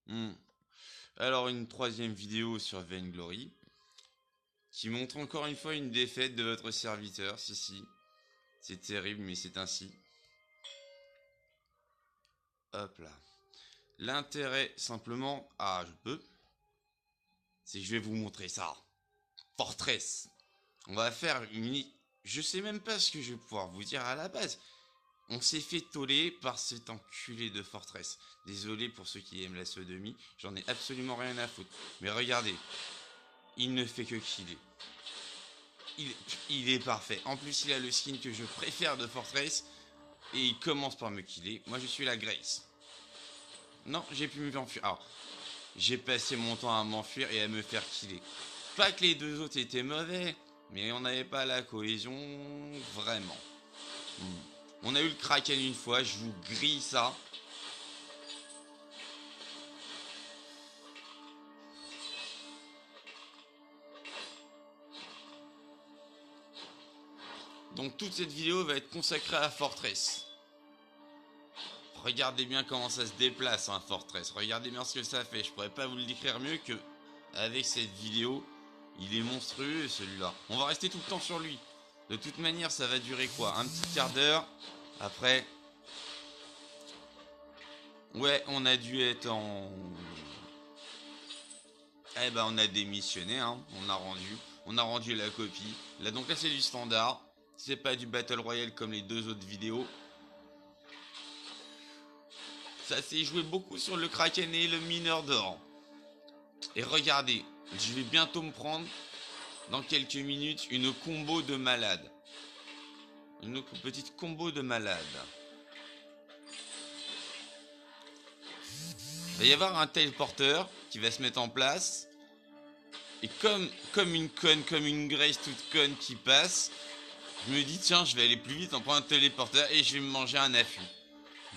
Hmm. Alors une troisième vidéo sur Vainglory qui montre encore une fois une défaite de votre serviteur. Si, c'est terrible mais c'est ainsi. Hop là. L'intérêt simplement, je peux, c'est que je vais vous montrer ça. Fortress. On va faire une... Je sais même pas ce que je vais pouvoir vous dire à la base. On s'est fait toller par cet enculé de Fortress. Désolé pour ceux qui aiment la sodomie, j'en ai absolument rien à foutre. Mais regardez, il ne fait que killer. Il, il est parfait. En plus, il a le skin que je préfère de Fortress. Et il commence par me killer. Moi, je suis la Grace. Non, j'ai pu m'enfuir. Alors, j'ai passé mon temps à m'enfuir et à me faire killer. Pas que les deux autres étaient mauvais, mais on n'avait pas la cohésion vraiment. On a eu le Kraken une fois, je vous grille ça. Donc toute cette vidéo va être consacrée à Fortress. Regardez bien comment ça se déplace, hein, Fortress. Regardez bien ce que ça fait. Je pourrais pas vous le décrire mieux que avec cette vidéo. Il est monstrueux celui-là. On va rester tout le temps sur lui. De toute manière, ça va durer quoi? Un petit quart d'heure. Après, ouais, on a dû être en... Eh ben, on a démissionné, hein. On a rendu la copie. Là, donc là, c'est du standard. C'est pas du Battle Royale comme les deux autres vidéos. Ça s'est joué beaucoup sur le Kraken et le mineur d'or. Et regardez, je vais bientôt me prendre, dans quelques minutes, une combo de malade. Une petite combo de malade. Il va y avoir un téléporteur qui va se mettre en place. Et comme une conne, comme une Grace toute conne qui passe, je me dis tiens, je vais aller plus vite en prenant un téléporteur et je vais me manger un affût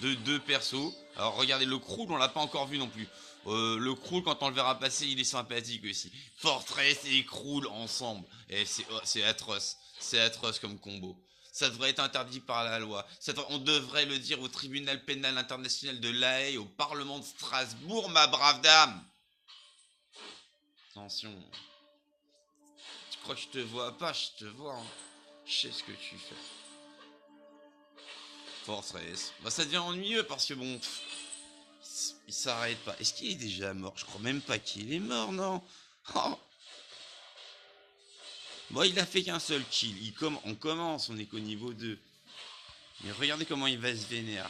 de deux persos. Alors regardez, le Krul, on l'a pas encore vu non plus. Le Krul, quand on le verra passer, il est sympathique aussi. Fortress et Krul ensemble. Et c'est atroce. C'est atroce comme combo. Ça devrait être interdit par la loi. On devrait le dire au tribunal pénal international de La Haye, au parlement de Strasbourg, ma brave dame. Attention. Tu crois que je te vois pas? Je te vois. Hein. Je sais ce que tu fais. Fortress. Bah ça devient ennuyeux parce que bon... il s'arrête pas. Est-ce qu'il est déjà mort? Je crois même pas qu'il est mort, non. Oh. Bon, il a fait qu'un seul kill. On commence, on est qu'au niveau 2. Mais regardez comment il va se vénérer.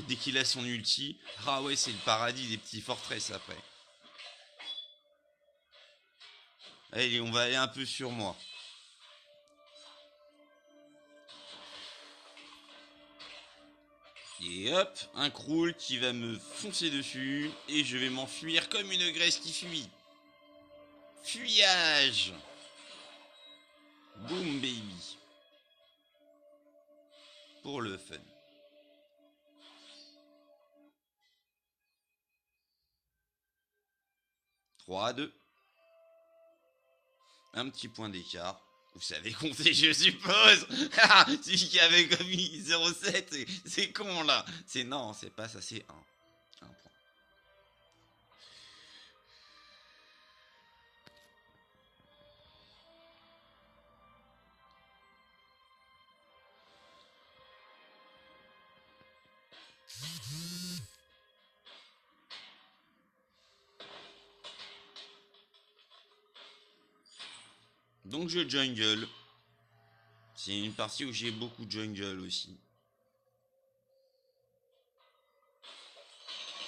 Dès qu'il a son ulti, ah ouais, c'est le paradis des petits fortress après. Allez, on va aller un peu sur moi. Et hop, un Krul qui va me foncer dessus. Et je vais m'enfuir comme une graisse qui fuit. Fuyage. Boom baby. Pour le fun. 3 à 2. Un petit point d'écart. Vous savez compter, je suppose. Celui qui avait commis 0,7, c'est con là. Non, c'est pas ça, c'est 1. 1 point. Donc je jungle. C'est une partie où j'ai beaucoup de jungle aussi.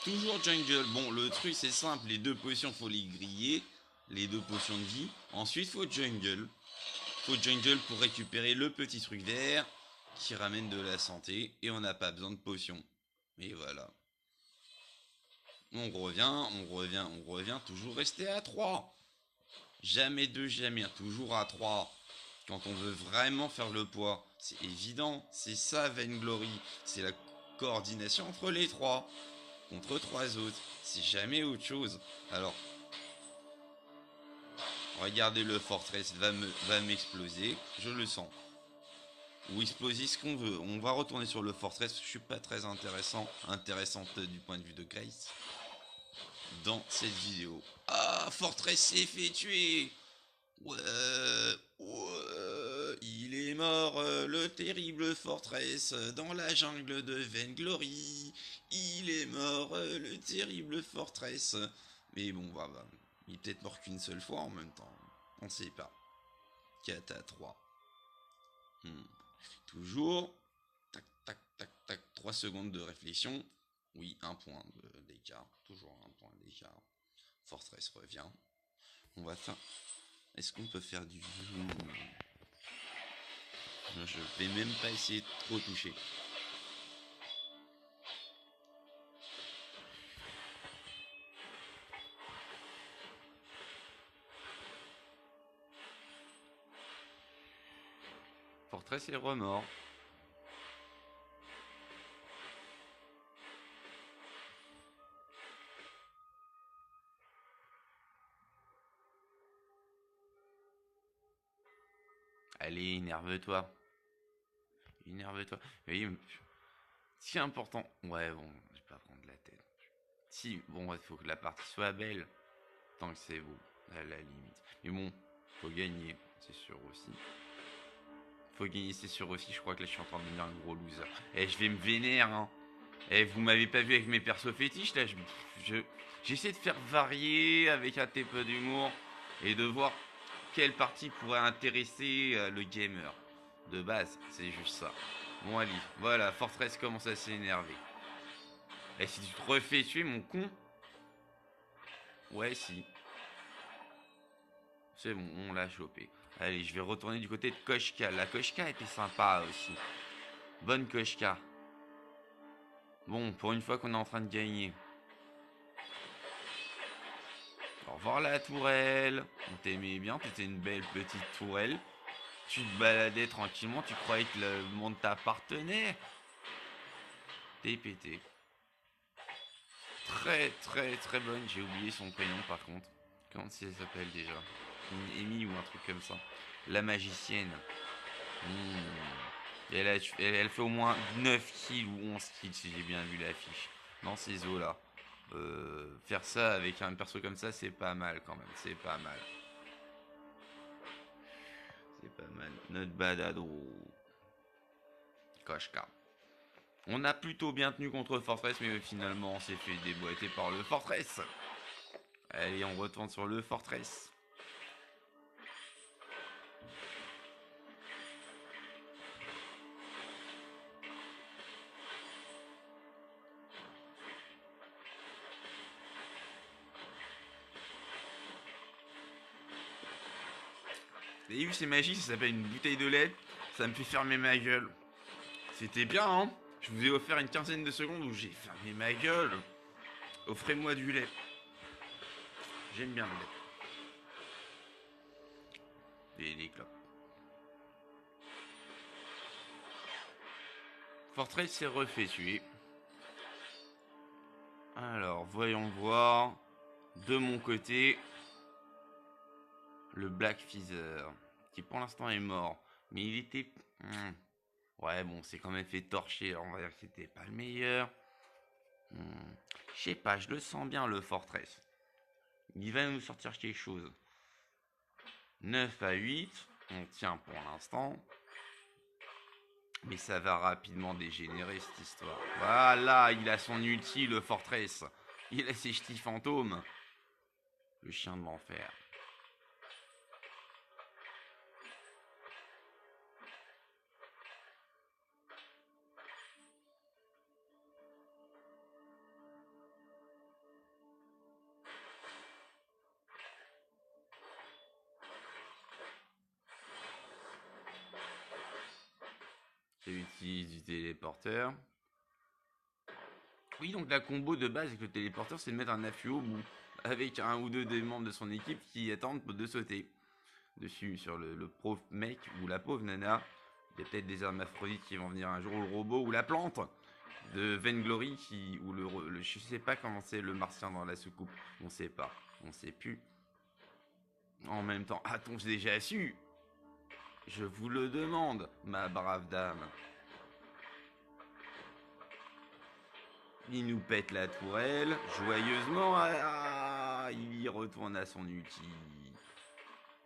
Toujours jungle. Bon, le truc c'est simple, les deux potions faut les griller, les deux potions de vie. Ensuite faut jungle. Faut jungle pour récupérer le petit truc vert qui ramène de la santé et on n'a pas besoin de potions. Et voilà. On revient, toujours rester à 3. Jamais 2, jamais 1, toujours à 3. Quand on veut vraiment faire le poids, c'est évident, c'est ça Vainglory, c'est la coordination entre les 3, contre 3 autres, c'est jamais autre chose. Alors, regardez le Fortress va m'exploser, je le sens. Ou exploser ce qu'on veut, on va retourner sur le Fortress, je suis pas très intéressante du point de vue de Grace. dans cette vidéo. Ah, Fortress s'est fait tuer. Ouais, ouais, il est mort, le terrible Fortress, dans la jungle de Vainglory. Il est mort, le terrible Fortress. Mais bon, bah, il est peut-être mort qu'une seule fois en même temps. On sait pas. 4 à 3. Toujours. Tac, tac, tac, tac. 3 secondes de réflexion. Oui, un point d'écart. Toujours un point d'écart. Fortress revient. On va faire... Est-ce qu'on peut faire du zoom? Je vais même pas essayer de trop toucher. Fortress est remords. Allez, énerve-toi. Énerve-toi. Oui, si important. Ouais, bon, je vais pas prendre la tête. Si, bon, il faut que la partie soit belle. Tant que c'est beau, à la limite. Mais bon, faut gagner, c'est sûr aussi. Faut gagner, c'est sûr aussi. Je crois que là, je suis en train de devenir un gros loser. Eh, je vais me vénérer, hein. Eh, vous m'avez pas vu avec mes persos fétiches, là. J'essaie de faire varier avec un petit peu d'humour et de voir quelle partie pourrait intéresser le gamer. De base, c'est juste ça. Bon, allez, voilà, Fortress commence à s'énerver. Eh, si tu te refais tuer, mon con. Ouais, si. C'est bon, on l'a chopé. Allez, je vais retourner du côté de Koshka. La Koshka était sympa aussi. Bonne Koshka. Bon, pour une fois qu'on est en train de gagner. Au revoir la tourelle. On t'aimait bien, t'étais une belle petite tourelle. Tu te baladais tranquillement, tu croyais que le monde t'appartenait. T'es pété. Très très très bonne, j'ai oublié son prénom par contre. Comment elle s'appelle déjà? Une Amy ou un truc comme ça. La magicienne. Et elle fait au moins 9 kills ou 11 kills si j'ai bien vu l'affiche. Dans ces eaux là. Faire ça avec un perso comme ça, c'est pas mal quand même. C'est pas mal. C'est pas mal. Notre badado. Koshka. On a plutôt bien tenu contre Fortress, mais finalement on s'est fait déboîter par le Fortress. Allez, on retourne sur le Fortress. Vous avez vu, c'est magique, ça s'appelle une bouteille de lait. Ça me fait fermer ma gueule. C'était bien, hein? Je vous ai offert une quinzaine de secondes où j'ai fermé ma gueule. Offrez-moi du lait. J'aime bien le lait. Et les clopes. Fortress s'est refait tuer. Alors, voyons voir. De mon côté, le Black Feather, qui pour l'instant est mort. Mais il était... Ouais, bon, c'est quand même fait torcher. On va dire que c'était pas le meilleur. Je sais pas, je le sens bien, le Fortress. Il va nous sortir quelque chose. 9 à 8. On tient pour l'instant. Mais ça va rapidement dégénérer, cette histoire. Voilà, il a son ulti, le Fortress. Il a ses ch'tis fantômes. Le chien de l'enfer. J'utilise du téléporteur. Oui, donc la combo de base avec le téléporteur, c'est de mettre un affût au bout. Avec un ou deux des membres de son équipe qui attendent de sauter dessus. Sur le pauvre mec ou la pauvre nana. Il y a peut-être des hermaphrodites qui vont venir un jour, ou le robot ou la plante de Vainglory qui... ou je sais pas comment c'est le martien dans la soucoupe. On sait pas. On sait plus. En même temps, a-t-on déjà su? Je vous le demande, ma brave dame. Il nous pète la tourelle, joyeusement. Ah, il y retourne à son ulti.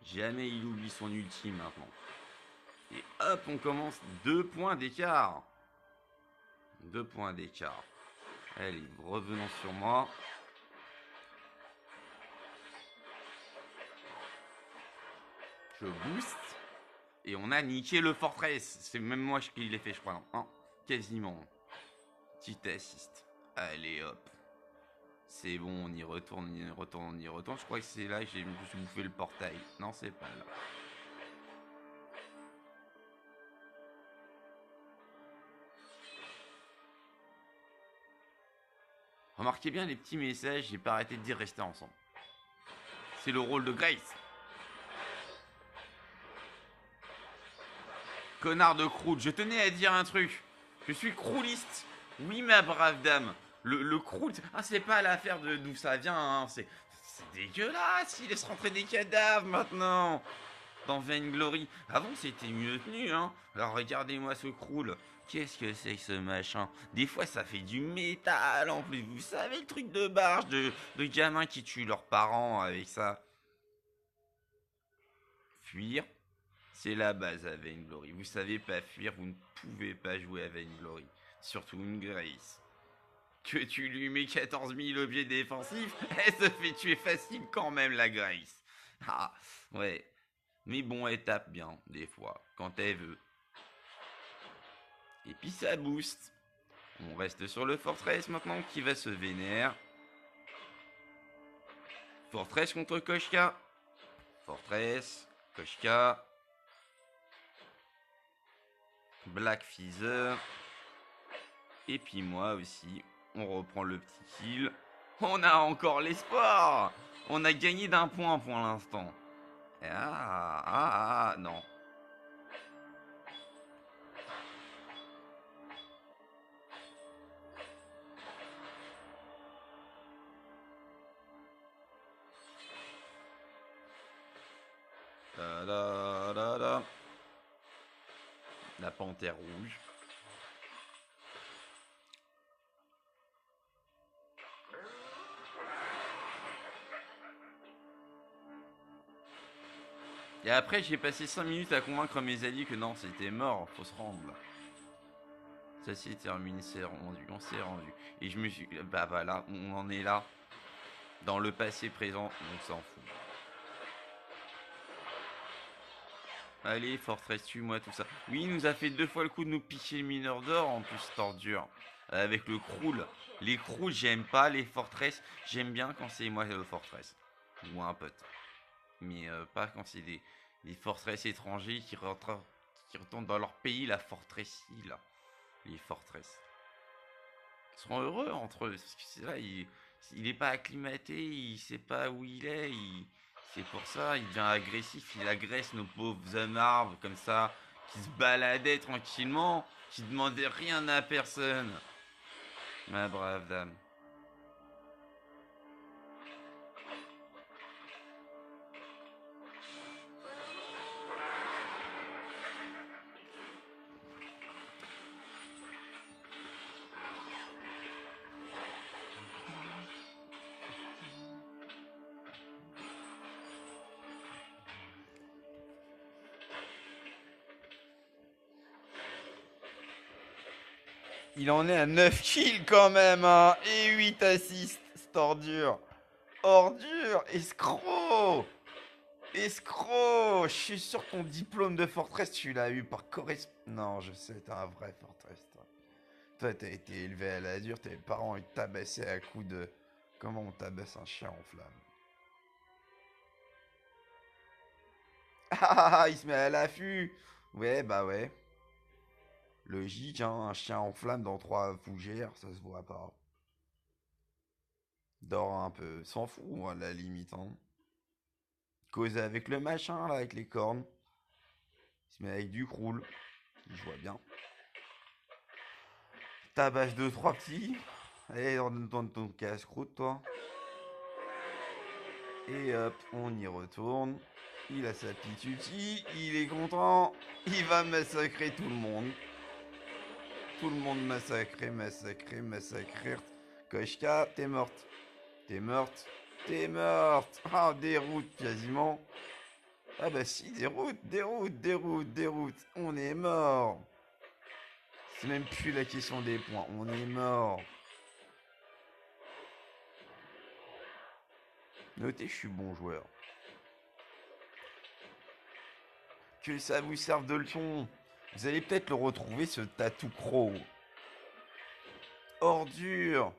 Jamais il oublie son ulti maintenant. Et hop, on commence 2 points d'écart. 2 points d'écart. Allez, revenons sur moi. Je booste. Et on a niqué le fortress. C'est même moi qui l'ai fait, je crois. Non, quasiment. Petit assist. Allez, hop. C'est bon, on y retourne, on y retourne, on y retourne. Je crois que c'est là que j'ai bouffé le portail. Non, c'est pas là. Remarquez bien les petits messages, j'ai pas arrêté de dire rester ensemble. C'est le rôle de Grace. Connard de Croûte, je tenais à dire un truc. Je suis crouliste. Oui, ma brave dame. Le Croûte, ah, c'est pas l'affaire de d'où ça vient, hein. C'est dégueulasse, il laisse rentrer des cadavres maintenant. Dans Vainglory. Avant, c'était mieux tenu, hein. Alors, regardez-moi ce Croule. Qu'est-ce que c'est que ce machin? Des fois, ça fait du métal en plus. Vous savez, le truc de barge de gamins qui tuent leurs parents avec ça. Fuir, c'est la base à Vainglory. Vous savez pas fuir, vous ne pouvez pas jouer à Vainglory. Surtout une Grace. Que tu lui mets 14 000 objets défensifs, elle se fait tuer facile quand même, la Grace. Ah, ouais. Mais bon, elle tape bien, des fois, quand elle veut. Et puis ça booste. On reste sur le Fortress maintenant qui va se vénère. Fortress contre Koshka. Fortress, Koshka. Black Feather. Et puis moi aussi. On reprend le petit kill. On a encore l'espoir. On a gagné d'1 point pour l'instant. Non. La panthère rouge. Et après, j'ai passé 5 minutes à convaincre mes alliés que non, c'était mort, faut se rendre. Ça s'est terminé, c'est rendu, on s'est rendu. Et je me suis... Bah voilà, on en est là. Dans le passé présent, on s'en fout. Allez, Fortress, tue-moi tout ça. Oui, il nous a fait 2 fois le coup de nous piquer le mineur d'or, en plus, tordure. Avec le Croul. Les Crools, j'aime pas. Les Fortress, j'aime bien quand c'est moi le Fortress. Ou un pote. Mais pas quand c'est des Fortress étrangers qui retournent dans leur pays, la Fortressie, là. Les Fortress. Ils seront heureux entre eux. Parce que c'est là, il est pas acclimaté, il sait pas où il est, c'est pour ça, il devient agressif, il agresse nos pauvres hommes arbres comme ça, qui se baladaient tranquillement, qui demandaient rien à personne. Ma brave dame. Il en est à 9 kills quand même, hein. Et 8 assists, c'est ordure. Ordure, escroc. Escroc. Je suis sûr que ton diplôme de Fortress, tu l'as eu par correspondance. Non, je sais, t'es un vrai Fortress, toi. Toi, t'as été élevé à la dure, tes parents ils tabassaient à coups de... Comment on tabasse un chien en flamme? Ah, il se met à l'affût. Ouais, bah ouais. Logique, hein, un chien en flamme dans 3 fougères, ça se voit pas. Dort un peu, s'en fout, à la limite, hein. Cause avec le machin, là, avec les cornes. Il se met avec du croule. Je vois bien. Tabasse 2-3 petits. Allez, dans ton casse-croûte, toi. Et hop, on y retourne. Il a sa petite ulti, il est content. Il va massacrer tout le monde. Tout le monde massacré, massacré, massacré. Koshka, t'es morte. T'es morte. T'es morte. Ah, déroute quasiment. Ah bah si, déroute. On est mort. C'est même plus la question des points. On est mort. Notez, je suis bon joueur. Que ça vous serve de leçon. Vous allez peut-être le retrouver, ce tatou croc. Ordure.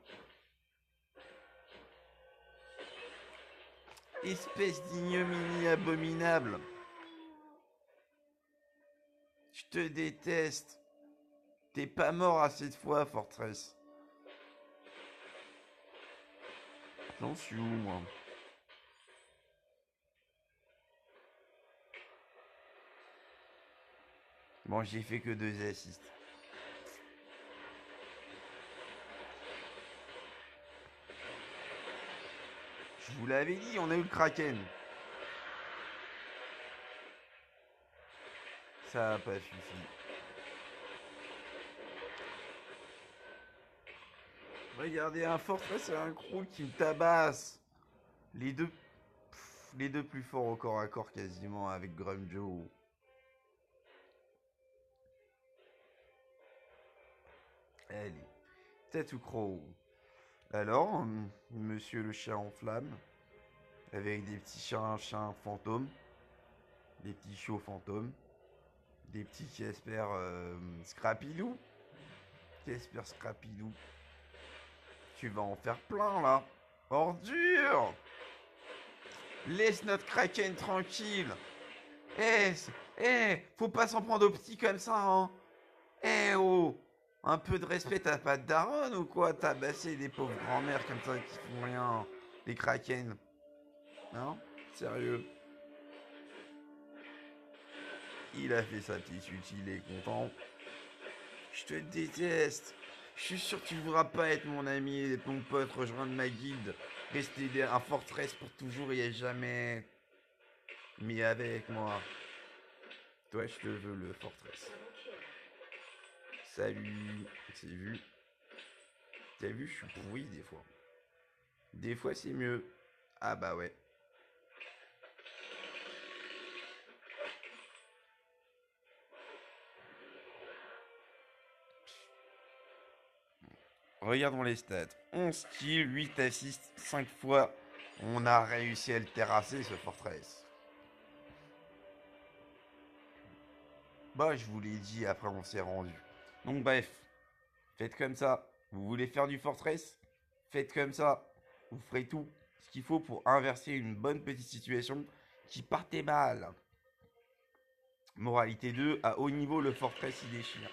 Espèce d'ignominie abominable. Je te déteste. T'es pas mort assez de fois, Fortress. J'en suis où, moi? Bon, j'ai fait que 2 assists. Je vous l'avais dit, on a eu le Kraken. Ça a pas suffi. Regardez, un Fortress et un Crew qui me tabasse. Les deux, les deux plus forts au corps à corps quasiment avec Grumjo. Allez, Tattoo Crow. Alors, monsieur le chat en flamme, avec des petits chiens fantômes, des petits chiots fantômes, des petits Casper Scrappylou. Casper Scrappylou. Tu vas en faire plein là. Ordure. Laisse notre Kraken tranquille. Faut pas s'en prendre aux petits comme ça, hein. Oh, un peu de respect, t'as pas de daronne ou quoi? Tabasser des pauvres grand-mères comme ça qui font rien. Les Kraken. Non? Sérieux? Il a fait sa petite utile, il est content. Je te déteste. Je suis sûr que tu ne voudras pas être mon ami et mon pote, rejoindre ma guilde, rester un Fortress pour toujours et à jamais. Mais avec moi. Toi, je te veux le Fortress. Salut. C'est vu. T'as vu, je suis pourri des fois. Des fois, c'est mieux. Ah bah ouais. Regardons les stats. 11 kills, 8 assists, 5 fois. On a réussi à le terrasser, ce Fortress. Bah, je vous l'ai dit, après on s'est rendu. Donc bref, faites comme ça. Vous voulez faire du Fortress? Faites comme ça. Vous ferez tout ce qu'il faut pour inverser une bonne petite situation qui partait mal. Moralité 2, à haut niveau, le Fortress il déchire.